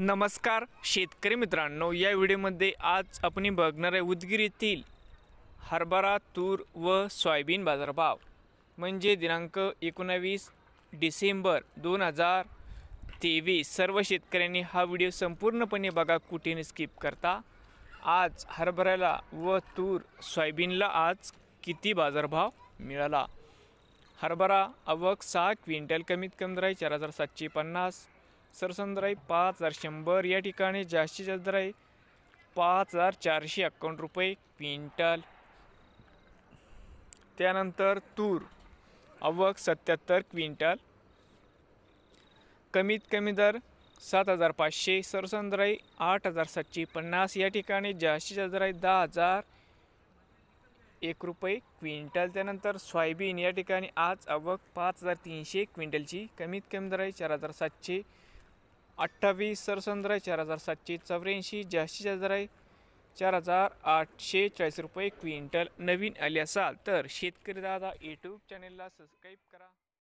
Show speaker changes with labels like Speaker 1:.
Speaker 1: नमस्कार शेतकरी मित्रांनो, या व्हिडिओमध्ये आज आपण बघणार आहे उदगीर येथील हरभरा, तूर व सोयाबीन बाजारभाव म्हणजे दिनांक 19 डिसेंबर 2023। सर्व शेतकऱ्यांनी हा व्हिडिओ संपूर्णपणे बघा, कुठेही स्किप करता। आज हरभऱ्याला व तूर सोयाबीनला आज किती बाजारभाव मिळाला। हरभरा आवक 6 क्विंटल, कमीत कमी दर 4750, सरसम दर 5100, या ठिकाणी जास्तीत जास्त दर 5451 रुपये क्विंटल। त्यानंतर तूर आवक 77 क्विंटल, कमीत कमी दर 7500, सरसम दर 8750, या ठिकाणी जास्तीत जास्त दर 10001 रुपये क्विंटल। त्यानंतर सोयाबीन या ठिकाणी आज आवक 5300 क्विंटलची, कमीत कमी दर 4728, सरसम दर 4784, जास्तीत जास्त दर 4840 रुपये क्विंटल। नवीन आले असाल तर शेतकरी दादा यूट्यूब चॅनेलला सबस्क्राईब करा।